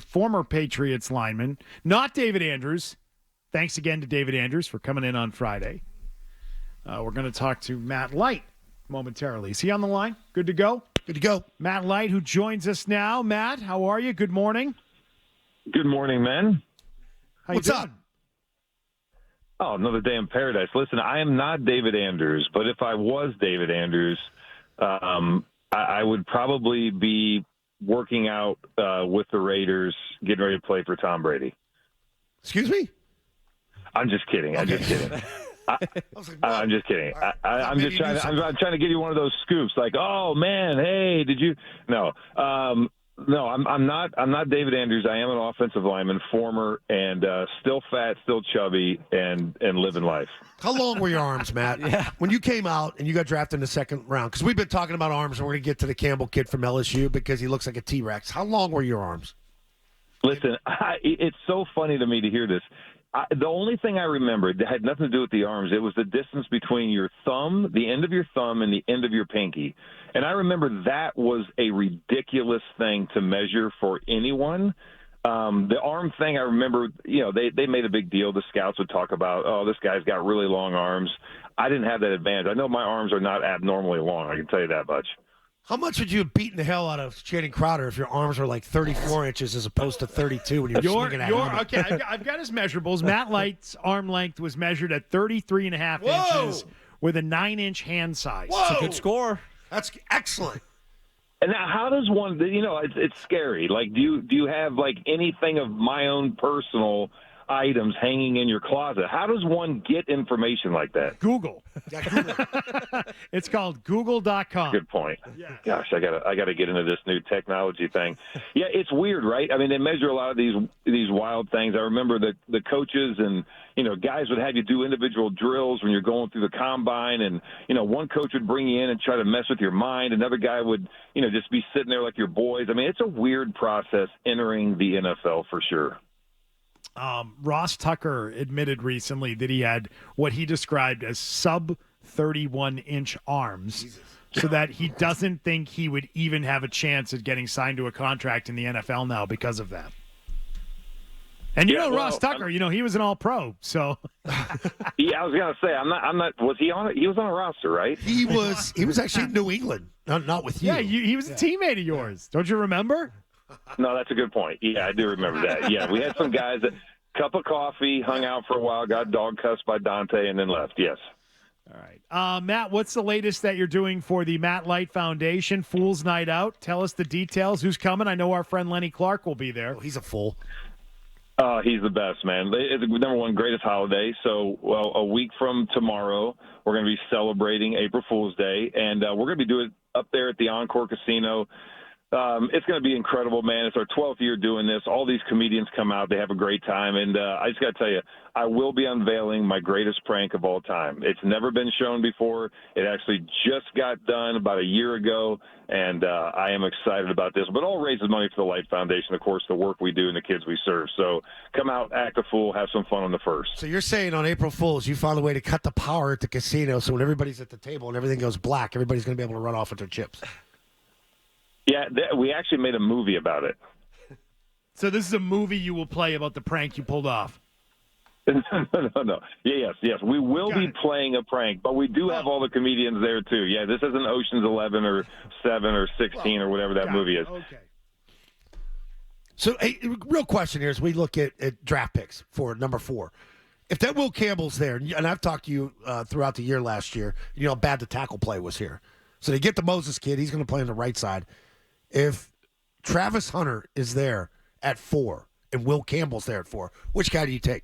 former Patriots lineman, not David Andrews. Thanks again to David Andrews for coming in on Friday. We're going to talk to Matt Light momentarily. Is he on the line? Good to go? Good to go. Matt Light, who joins us now. Matt, how are you? Good morning. Good morning, man. What's up? Oh, another day in paradise. Listen, I am not David Andrews, but if I was David Andrews, I would probably be working out with the Raiders, getting ready to play for Tom Brady. Excuse me? I'm just kidding. I'm just kidding. I'm just kidding. I'm just trying. I'm trying to give you one of those scoops, like, oh man, hey, did you? No, no, I'm not. I'm not David Andrews. I am an offensive lineman, former, and still fat, still chubby, and living life. How long were your arms, Matt? Yeah. When you came out and you got drafted in the second round, because we've been talking about arms, and we're going to get to the Campbell kid from LSU because he looks like a T-Rex. How long were your arms? Listen, it's so funny to me to hear this. The only thing I remembered that had nothing to do with the arms, it was the distance between your thumb, the end of your thumb, and the end of your pinky. And I remember that was a ridiculous thing to measure for anyone. The arm thing, I remember, they made a big deal. The scouts would talk about, oh, this guy's got really long arms. I didn't have that advantage. I know my arms are not abnormally long. I can tell you that much. How much would you have beaten the hell out of Channing Crowder if your arms were like 34 inches as opposed to 32 when you were swinging at him? Okay, I've got his measurables. Matt Light's arm length was measured at 33.5 inches with a 9-inch hand size. Whoa. It's a good score. That's excellent. And now, how does one? It's scary. Like, do you have like anything of my own personal items hanging in your closet? How does one get information like that? Google. Yeah, Google. It's called Google.com. Good point. Yeah. Gosh, I gotta get into this new technology thing. Yeah, it's weird, right? I mean, they measure a lot of these wild things. I remember the coaches and guys would have you do individual drills when you're going through the combine, and one coach would bring you in and try to mess with your mind. Another guy would just be sitting there like your boys. I mean, it's a weird process entering the NFL for sure. Ross Tucker admitted recently that he had what he described as sub 31-inch arms, so that he doesn't think he would even have a chance at getting signed to a contract in the NFL now because of that. And Ross Tucker, he was an All-Pro, so. Yeah, I was gonna say, I'm not. Was he on it? He was on a roster, right? He was actually in New England, not with you. Yeah, he was a teammate of yours. Don't you remember? No, that's a good point. Yeah, I do remember that. Yeah, we had some guys that cup of coffee, hung out for a while, got dog cussed by Dante, and then left. Yes. All right. Matt, what's the latest that you're doing for the Matt Light Foundation Fool's Night Out? Tell us the details. Who's coming? I know our friend Lenny Clark will be there. Oh, he's a fool. He's the best, man. It's the number one greatest holiday. So, a week from tomorrow, we're going to be celebrating April Fool's Day, and we're going to be doing it up there at the Encore Casino. It's going to be incredible, man. It's our 12th year doing this. All these comedians come out. They have a great time. And I just got to tell you, I will be unveiling my greatest prank of all time. It's never been shown before. It actually just got done about a year ago, and I am excited about this. But all raises money for the Light Foundation, of course, the work we do and the kids we serve. So come out, act a fool, have some fun on the first. So you're saying on April Fool's, you found a way to cut the power at the casino so when everybody's at the table and everything goes black, everybody's going to be able to run off with their chips. Yeah, we actually made a movie about it. So this is a movie you will play about the prank you pulled off. No. Yes. We will be playing a prank, but we do have all the comedians there, too. Yeah, this isn't Ocean's 11 or 7 or 16 or whatever that movie is. Okay. So, hey, real question here as we look at draft picks for number 4. If that Will Campbell's there, and I've talked to you throughout the year last year, how bad the tackle play was here. So they get the Moses kid. He's going to play on the right side. If Travis Hunter is there at 4 and Will Campbell's there at 4, which guy do you take?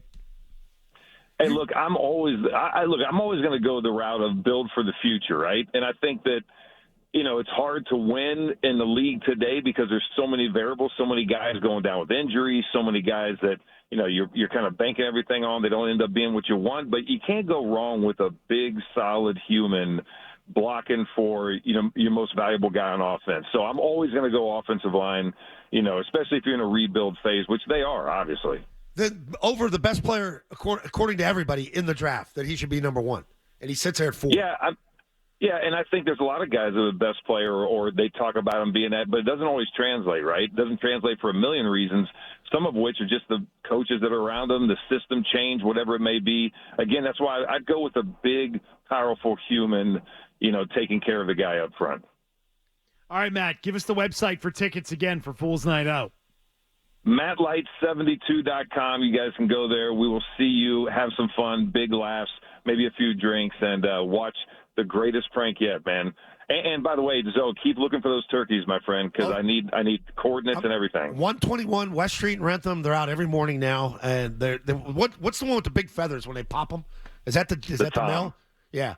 Hey, look, I'm always going to go the route of build for the future, right? And I think that, it's hard to win in the league today because there's so many variables, so many guys going down with injuries, so many guys that, you're kind of banking everything on. They don't end up being what you want, but you can't go wrong with a big, solid human blocking for your most valuable guy on offense. So I'm always going to go offensive line, especially if you're in a rebuild phase, which they are, obviously. Over the best player, according to everybody in the draft, that he should be number 1, and he sits there at 4. Yeah, Yeah, and I think there's a lot of guys that are the best player, or they talk about him being that, but it doesn't always translate, right? It doesn't translate for a million reasons, some of which are just the coaches that are around him, the system change, whatever it may be. Again, that's why I'd go with a big, powerful human, taking care of the guy up front. All right, Matt, give us the website for tickets again for Fool's Night Out. MattLight72.com. You guys can go there. We will see you, have some fun, big laughs, maybe a few drinks, and watch the greatest prank yet, man. And by the way, Zoe, keep looking for those turkeys, my friend, because I need coordinates and everything. 121 West Street in Rentham. They're out every morning now. And what's the one with the big feathers when they pop them? Is that the male? Yeah.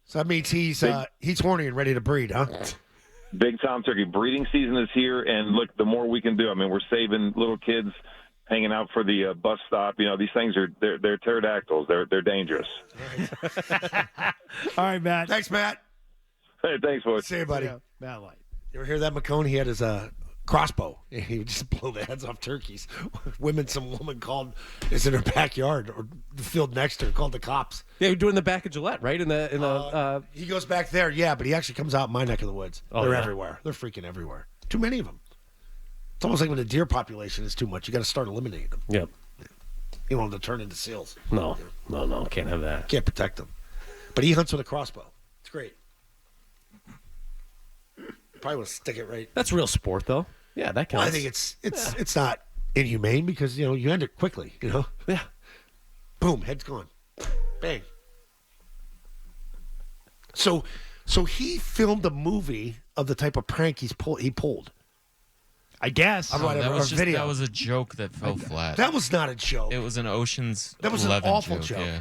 So that means he's horny and ready to breed, huh? Big Tom turkey breeding season is here, and look, the more we can do. I mean, we're saving little kids hanging out for the bus stop. These things they're pterodactyls. They're dangerous. All right, Matt. Thanks, Matt. Hey, thanks, boys. See you, buddy. Yeah, Matt Light. You ever hear that, McCone? He had his crossbow. He would just blow the heads off turkeys. Some woman called, is in her backyard or the field next to her, called the cops. Yeah, you're doing the back of Gillette, right? He goes back there, yeah, but he actually comes out in my neck of the woods. They're everywhere. They're freaking everywhere. Too many of them. It's almost like when the deer population is too much, you got to start eliminating them. Yep. You want them to turn into seals. No, can't have that. Can't protect them. But he hunts with a crossbow. It's great. Probably want to stick it right. That's real sport, though. Yeah, that counts. Well, I think it's not inhumane because you end it quickly. Yeah. Boom, head's gone. Bang. So he filmed a movie of the type of prank he pulled. I guess. That was a joke that fell flat. That was not a joke. It was an Ocean's 11 That was an awful joke. Yeah.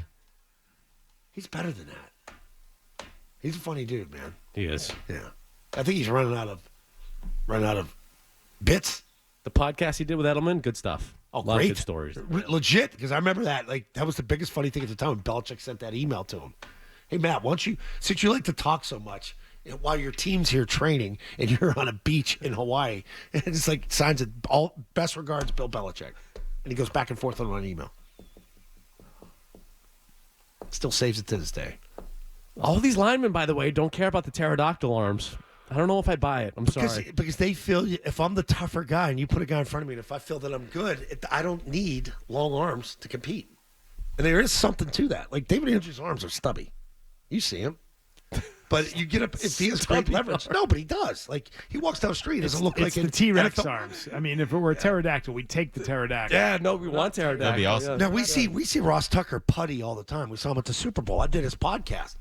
He's better than that. He's a funny dude, man. He is. Yeah. I think he's running out of bits. The podcast he did with Edelman, good stuff. Oh, a lot great. of good stories. Legit, because I remember that. Like, that was the biggest funny thing at the time when Belichick sent that email to him. Hey, Matt, since you like to talk so much, while your team's here training and you're on a beach in Hawaii, and it's like signs it, all best regards, Bill Belichick. And he goes back and forth on an email. Still saves it to this day. All these linemen, by the way, don't care about the pterodactyl arms. I don't know if I'd buy it. I'm sorry. Because they feel if I'm the tougher guy and you put a guy in front of me, and if I feel that I'm good, I don't need long arms to compete. And there is something to that. Like David Andrews' arms are stubby. You see him. But you get up if he has great leverage. No, but he does. Like he walks down the street, it doesn't look like the T-Rex arms. I mean, if it were a pterodactyl, we'd take the pterodactyl. Yeah, no, we want pterodactyl. That'd be awesome. Now we see Ross Tucker putty all the time. We saw him at the Super Bowl. I did his podcast.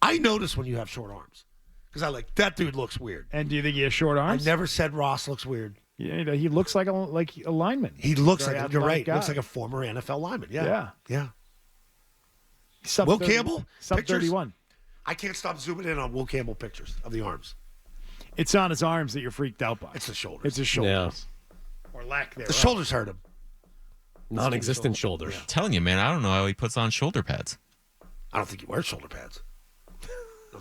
I notice when you have short arms because that dude looks weird. And do you think he has short arms? I never said Ross looks weird. Yeah, he looks like a lineman. He looks like you're right. Guy. Looks like a former NFL lineman. Yeah. Will Campbell, sub pictures? 31. I can't stop zooming in on Will Campbell pictures of the arms. It's on his arms that you're freaked out by. It's the shoulders. It's his shoulders. Or lack thereof. The shoulders hurt him. Non-existent shoulders. I'm telling you, man, I don't know how he puts on shoulder pads. I don't think he wears shoulder pads.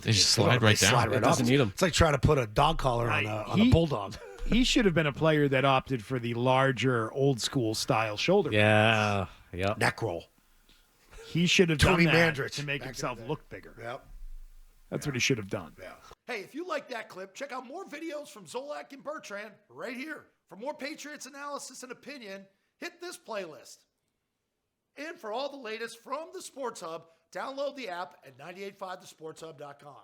They just slide right down. Slide right Doesn't off. need them. It's like trying to put a dog collar on a bulldog. He should have been a player that opted for the larger, old-school style shoulder Yeah. Yep. Neck roll. He should have Tony done that Mandrich to make back himself in the day. look bigger. Yep. That's what he should have done. Yeah. Hey, if you like that clip, check out more videos from Zolak and Bertrand right here. For more Patriots analysis and opinion, hit this playlist. And for all the latest from the Sports Hub, download the app at 985thesportshub.com.